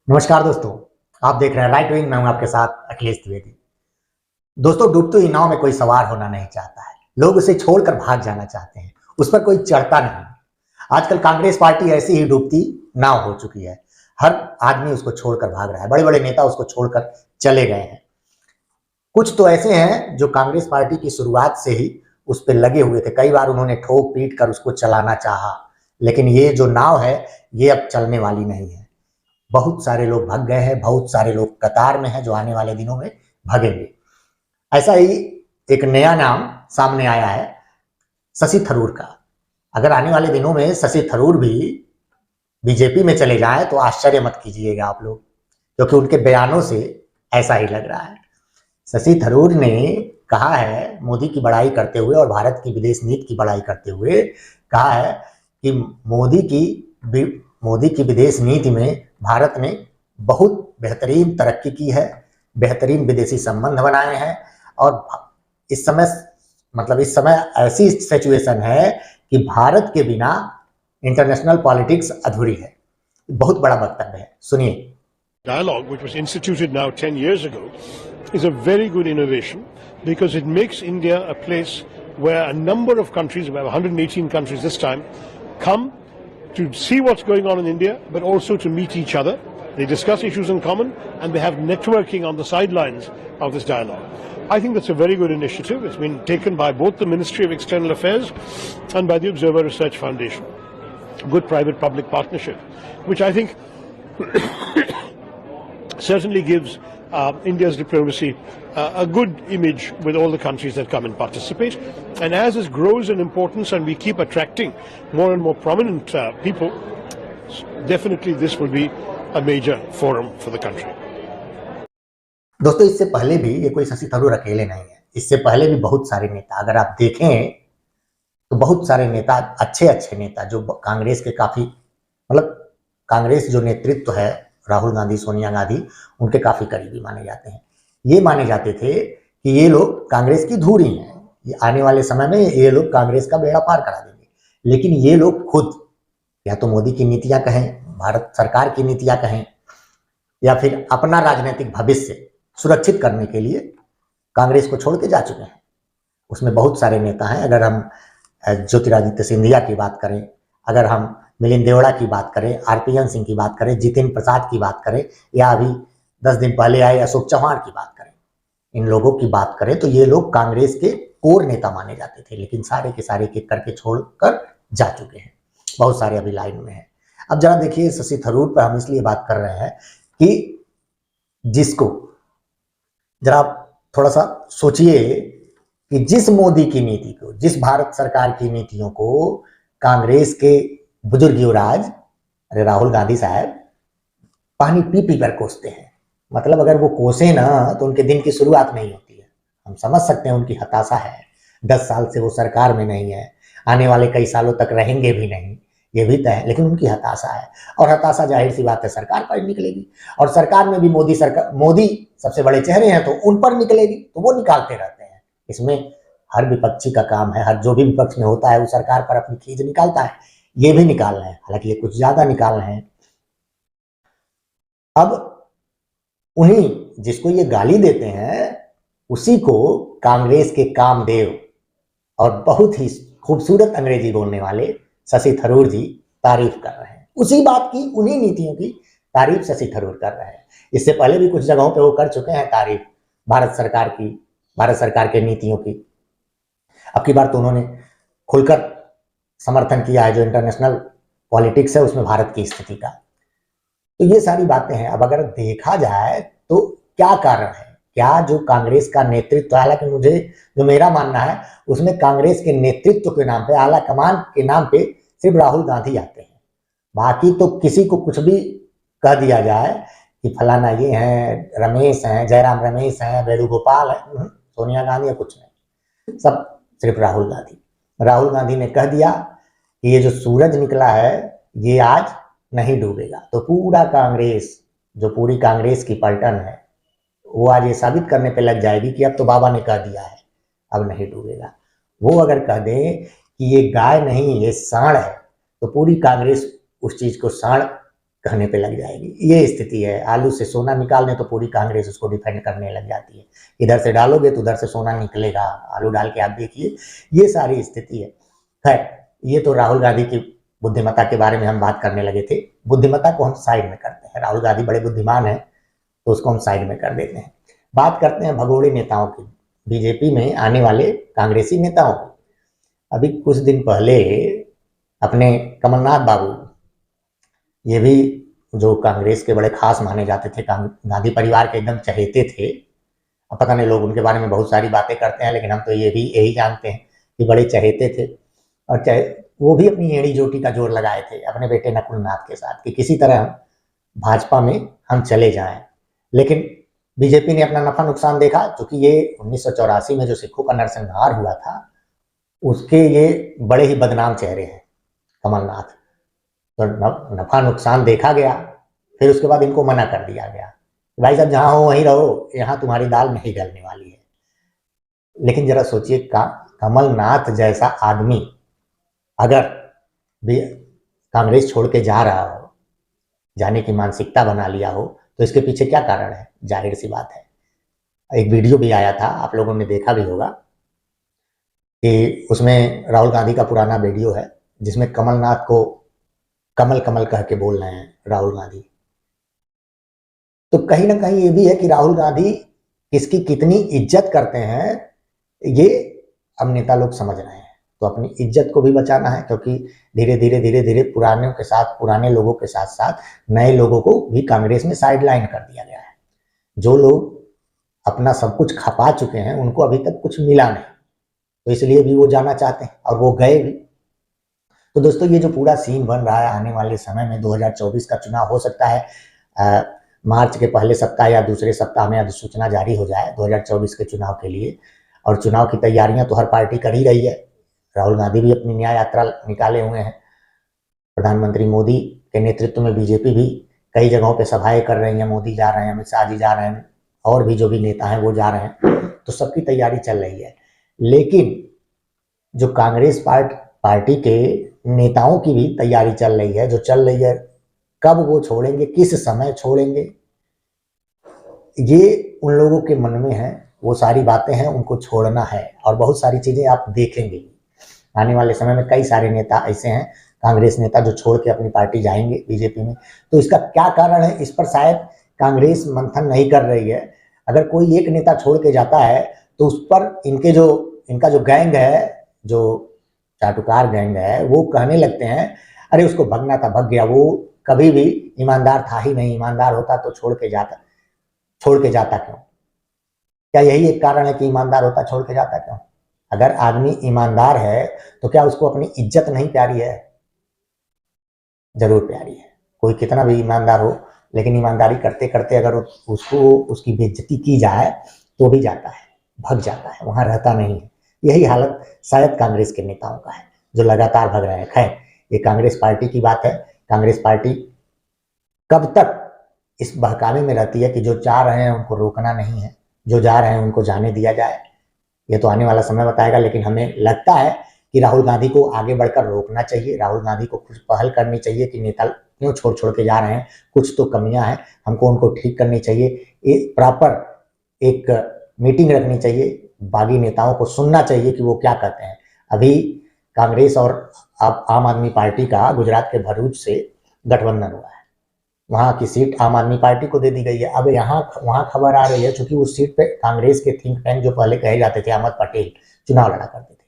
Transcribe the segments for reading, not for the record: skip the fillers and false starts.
नमस्कार दोस्तों, आप देख रहे हैं राइट विंग। मैं हूं आपके साथ अखिलेश द्विवेदी। दोस्तों, डूबती हुई नाव में कोई सवार होना नहीं चाहता है। लोग उसे छोड़कर भाग जाना चाहते हैं, उस पर कोई चढ़ता नहीं। आजकल कांग्रेस पार्टी ऐसी ही डूबती नाव हो चुकी है। हर आदमी उसको छोड़कर भाग रहा है। बड़े बड़े नेता उसको छोड़कर चले गए हैं। कुछ तो ऐसे हैं जो कांग्रेस पार्टी की शुरुआत से ही उस पर लगे हुए थे। कई बार उन्होंने ठोक पीट कर उसको चलाना चाहा, लेकिन ये जो नाव है ये अब चलने वाली नहीं है। बहुत सारे लोग भाग गए हैं, बहुत सारे लोग कतार में हैं जो आने वाले दिनों में भागेंगे। ऐसा ही एक नया नाम सामने आया है, शशि थरूर का। अगर आने वाले दिनों में शशि थरूर भी बीजेपी में चले जाएं तो आश्चर्य मत कीजिएगा आप लोग, क्योंकि उनके बयानों से ऐसा ही लग रहा है। शशि थरूर ने कहा है, मोदी की बड़ाई करते हुए और भारत की विदेश नीति की बड़ाई करते हुए कहा है कि मोदी की विदेश नीति में भारत ने बहुत बेहतरीन तरक्की की है, बेहतरीन विदेशी संबंध बनाए हैं। और इस समय ऐसी सिचुएशन है कि भारत के बिना इंटरनेशनल पॉलिटिक्स अधूरी है। बहुत बड़ा वक्तव्य है, सुनिए। Dialogue, which was instituted now 10 years ago, is a very good innovation because it makes India a place where a number of countries, about 118 countries this time, come to see what's going on in India, but also to meet each other. They discuss issues in common and they have networking on the sidelines of this dialogue. I think that's a very good initiative. It's been taken by both the Ministry of External Affairs and by the Observer Research Foundation. Good private-public partnership, which I think certainly gives India's diplomacy a good image with all the countries that come and participate. And as this grows in importance and we keep attracting more and more prominent people, definitely this will be a major forum for the country. दोस्तों, इससे पहले भी ये कोई शशि थरूर अकेले नहीं है। इससे पहले भी बहुत सारे नेता, अगर आप देखें तो बहुत सारे नेता, अच्छे अच्छे नेता जो कांग्रेस के काफी कांग्रेस जो नेतृत्व है, राहुल गांधी, सोनिया गांधी, उनके काफी करीबी माने जाते हैं। ये माने जाते थे कि ये लोग कांग्रेस की धूरी हैं, ये आने वाले समय में ये लोग कांग्रेस का बेड़ा पार करा देंगे। लेकिन ये लोग खुद या तो मोदी की नीतियां कहें, भारत सरकार की नीतियां कहें, या फिर अपना राजनीतिक भविष्य सुरक्षित करने के लिए कांग्रेस को छोड़ के जा चुके हैं। उसमें बहुत सारे नेता हैं। अगर हम ज्योतिरादित्य सिंधिया की बात करें, अगर हम मिलिंद देवड़ा की बात करें, आरपीएन सिंह की बात करें, जितिन प्रसाद की बात करें, या अभी 10 दिन पहले आए अशोक चौहान की बात करें, इन लोगों की बात करें तो ये लोग कांग्रेस के कोर नेता माने जाते थे, लेकिन सारे के सारे किक करके छोड़कर जा चुके हैं। बहुत सारे अभी लाइन में हैं। अब जरा देखिए, शशि थरूर पर हम इसलिए बात कर रहे हैं कि जिसको जरा थोड़ा सा सोचिए कि जिस मोदी की नीति को, जिस भारत सरकार की नीतियों को कांग्रेस के बुजुर्ग युवराज अरे राहुल गांधी साहब पानी पी पी कर कोसते हैं। मतलब अगर वो कोसे ना तो उनके दिन की शुरुआत नहीं होती है। हम समझ सकते हैं उनकी हताशा है। 10 साल से वो सरकार में नहीं है, आने वाले कई सालों तक रहेंगे भी नहीं, ये भी तय है, लेकिन उनकी हताशा है। और हताशा जाहिर सी बात है सरकार पर निकलेगी, और सरकार में भी मोदी सबसे बड़े चेहरे हैं तो उन पर निकलेगी, तो वो निकालते रहते हैं। इसमें हर विपक्षी का काम है, हर जो भी विपक्ष में होता है वो सरकार पर अपनी खींच निकालता है। ये भी निकाल रहे हैं, हालांकि ये कुछ ज्यादा निकाल रहे हैं। अब उन्हीं जिसको ये गाली देते हैं उसी को कांग्रेस के कामदेव और बहुत ही खूबसूरत अंग्रेजी बोलने वाले शशि थरूर जी तारीफ कर रहे हैं। उसी बात की, उन्हीं नीतियों की तारीफ शशि थरूर कर रहे हैं। इससे पहले भी कुछ जगहों पे वो कर चुके हैं तारीफ भारत सरकार की, भारत सरकार के नीतियों की। अब की बार तो उन्होंने खुलकर समर्थन किया है जो इंटरनेशनल पॉलिटिक्स है उसमें भारत की स्थिति का। तो ये सारी बातें हैं। अब अगर देखा जाए तो क्या कारण है, क्या जो कांग्रेस का नेतृत्व, हालांकि मुझे जो मेरा मानना है उसमें कांग्रेस के नेतृत्व के नाम पे, आला कमान के नाम पे सिर्फ राहुल गांधी आते हैं। बाकी तो किसी को कुछ भी कह दिया जाए कि फलाना ये हैं, रमेश हैं, जयराम रमेश हैं, वेणुगोपाल है, सोनिया गांधी है, कुछ नहीं, सब सिर्फ राहुल गांधी। राहुल गांधी ने कह दिया कि ये जो सूरज निकला है ये आज नहीं डूबेगा, तो पूरा कांग्रेस, जो पूरी कांग्रेस की पलटन है, वो आज ये साबित करने पे लग जाएगी कि अब तो बाबा ने कह दिया है अब नहीं डूबेगा। वो अगर कह दें कि ये गाय नहीं ये सांड है, तो पूरी कांग्रेस उस चीज को सांड कहने पे लग जाएगी। ये स्थिति है। आलू से सोना निकालने तो पूरी कांग्रेस उसको डिफेंड करने लग जाती है। इधर से डालोगे तो उधर से सोना निकलेगा, आलू डाल के आप देखिए, ये सारी स्थिति है। खैर, ये तो राहुल गांधी की बुद्धिमत्ता के बारे में हम बात करने लगे थे। बुद्धिमत्ता को हम साइड में करते हैं, राहुल गांधी बड़े बुद्धिमान है तो उसको हम साइड में कर देते हैं। बात करते हैं भगोड़े नेताओं की, बीजेपी में आने वाले कांग्रेसी नेताओं की। अभी कुछ दिन पहले अपने कमलनाथ बाबू, ये भी जो कांग्रेस के बड़े खास माने जाते थे, गांधी परिवार के एकदम चहेते थे। अब पता नहीं लोग उनके बारे में बहुत सारी बातें करते हैं, लेकिन हम तो ये भी यही जानते हैं कि बड़े चहेते थे। और चाहे वो भी अपनी एड़ी चोटी का जोर लगाए थे अपने बेटे नकुलनाथ के साथ कि किसी तरह हम भाजपा में हम चले जाएं। लेकिन बीजेपी ने अपना नफा नुकसान देखा, क्योंकि ये 1984 में जो सिखों का नरसंहार हुआ था उसके ये बड़े ही बदनाम चेहरे हैं कमलनाथ। तो नफा नुकसान देखा गया, फिर उसके बाद इनको मना कर दिया गया, भाई साहब जहां हो वहीं रहो, यहाँ तुम्हारी दाल नहीं गलने वाली है। लेकिन जरा सोचिए, कमलनाथ जैसा आदमी अगर कांग्रेस छोड़ के जा रहा हो, जाने की मानसिकता बना लिया हो, तो इसके पीछे क्या कारण है? जाहिर सी बात है, एक वीडियो भी आया था, आप लोगों ने देखा भी होगा, कि उसमें राहुल गांधी का पुराना वीडियो है जिसमें कमलनाथ को कमल कमल कह के बोल रहे हैं राहुल गांधी। तो कहीं ना कहीं ये भी है कि राहुल गांधी किसकी कितनी इज्जत करते हैं, ये अब नेता लोग समझ रहे हैं। तो अपनी इज्जत को भी बचाना है, क्योंकि धीरे धीरे पुराने लोगों के साथ साथ नए लोगों को भी कांग्रेस में साइडलाइन कर दिया गया है। जो लोग अपना सब कुछ खपा चुके हैं उनको अभी तक कुछ मिला नहीं, तो इसलिए भी वो जाना चाहते हैं और वो गए भी। तो दोस्तों, ये जो पूरा सीन बन रहा है, आने वाले समय में 2024 का चुनाव हो सकता है मार्च के पहले सप्ताह या दूसरे सप्ताह में अधिसूचना जारी हो जाए 2024 के चुनाव के लिए। और चुनाव की तैयारियां तो हर पार्टी कर ही रही है। राहुल गांधी भी अपनी न्याय यात्रा निकाले हुए हैं, प्रधानमंत्री मोदी के नेतृत्व में बीजेपी भी कई जगहों पे सभाएं कर रही है, मोदी जा रहे हैं, अमित शाह जी जा रहे हैं, और भी जो भी नेता हैं वो जा रहे हैं, तो सबकी तैयारी चल रही है। लेकिन जो कांग्रेस पार्टी के नेताओं की भी तैयारी चल रही है, जो चल रही है, कब वो छोड़ेंगे, किस समय छोड़ेंगे, ये उन लोगों के मन में है। वो सारी बातें हैं, उनको छोड़ना है, और बहुत सारी चीजें आप देखेंगे आने वाले समय में। कई सारे नेता ऐसे हैं, कांग्रेस नेता, जो छोड़ के अपनी पार्टी जाएंगे बीजेपी में। तो इसका क्या कारण है, इस पर शायद कांग्रेस मंथन नहीं कर रही है। अगर कोई एक नेता छोड़ के जाता है तो उस पर इनका जो गैंग है, जो चाटुकार गैंग है, वो कहने लगते हैं अरे उसको भगना था, भग गया, वो कभी भी ईमानदार था ही नहीं, ईमानदार होता तो छोड़ के जाता क्यों? क्या यही एक कारण है कि ईमानदार होता छोड़ के जाता क्यों? अगर आदमी ईमानदार है तो क्या उसको अपनी इज्जत नहीं प्यारी है? जरूर प्यारी है। कोई कितना भी ईमानदार हो, लेकिन ईमानदारी करते करते अगर उसकी बेइज्जती की जाए तो भी जाता है, भग जाता है, वहां रहता नहीं है। यही हालत शायद कांग्रेस के नेताओं का है, जो लगातार भग रहे हैं। खैर, ये कांग्रेस पार्टी की बात है। कांग्रेस पार्टी कब तक इस बहकावे में रहती है कि जो जा रहे हैं उनको रोकना नहीं है, जो जा रहे हैं उनको जाने दिया जाए, ये तो आने वाला समय बताएगा। लेकिन हमें लगता है कि राहुल गांधी को आगे बढ़कर रोकना चाहिए, राहुल गांधी को कुछ पहल करनी चाहिए कि नेता क्यों छोड़ के जा रहे हैं, कुछ तो कमियां हैं, हमको उनको ठीक करनी चाहिए। प्रॉपर एक मीटिंग रखनी चाहिए, बागी नेताओं को सुनना चाहिए कि वो क्या कहते हैं। अभी कांग्रेस और आम आदमी पार्टी का गुजरात के भरूच से गठबंधन हुआ है, वहां की सीट आम आदमी पार्टी को दे दी गई है। अब वहां खबर आ रही है, चूंकि उस सीट पे कांग्रेस के थिंक टैंक जो पहले कहे जाते थे, अहमद पटेल चुनाव लड़ा करते थे,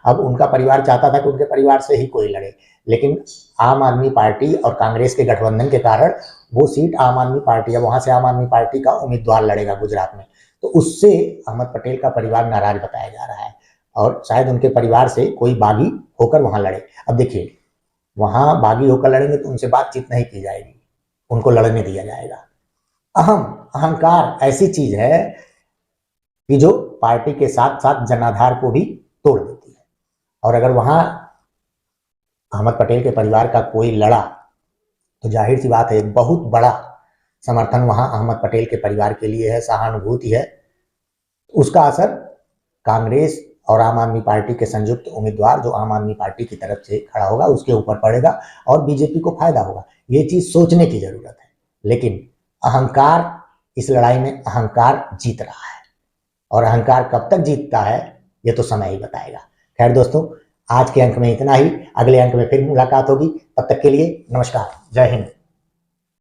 अब उनका परिवार चाहता था कि उनके परिवार से ही कोई लड़े, लेकिन आम आदमी पार्टी और कांग्रेस के गठबंधन के कारण वो सीट आम आदमी पार्टी है, वहां से आम आदमी पार्टी का उम्मीदवार लड़ेगा गुजरात में। तो उससे अहमद पटेल का परिवार नाराज बताया जा रहा है, और शायद उनके परिवार से कोई बागी होकर वहां लड़े। अब देखिए, वहां बागी होकर लड़ेंगे तो उनसे बातचीत नहीं की जाएगी, उनको लड़ने दिया जाएगा। अहंकार ऐसी चीज है कि जो पार्टी के साथ साथ जनाधार को भी तोड़ देती है। और अगर वहां अहमद पटेल के परिवार का कोई लड़ा तो जाहिर सी बात है एक बहुत बड़ा समर्थन वहां अहमद पटेल के परिवार के लिए है, सहानुभूति है। उसका असर कांग्रेस और आम आदमी पार्टी के संयुक्त उम्मीदवार जो आम आदमी पार्टी की तरफ से खड़ा होगा उसके ऊपर पड़ेगा और बीजेपी को फायदा होगा। ये चीज सोचने की जरूरत है। लेकिन अहंकार, इस लड़ाई में अहंकार जीत रहा है और अहंकार कब तक जीतता है ये तो समय ही बताएगा। खैर दोस्तों, आज के अंक में इतना ही। अगले अंक में फिर मुलाकात होगी। तब तक के लिए नमस्कार, जय हिंद।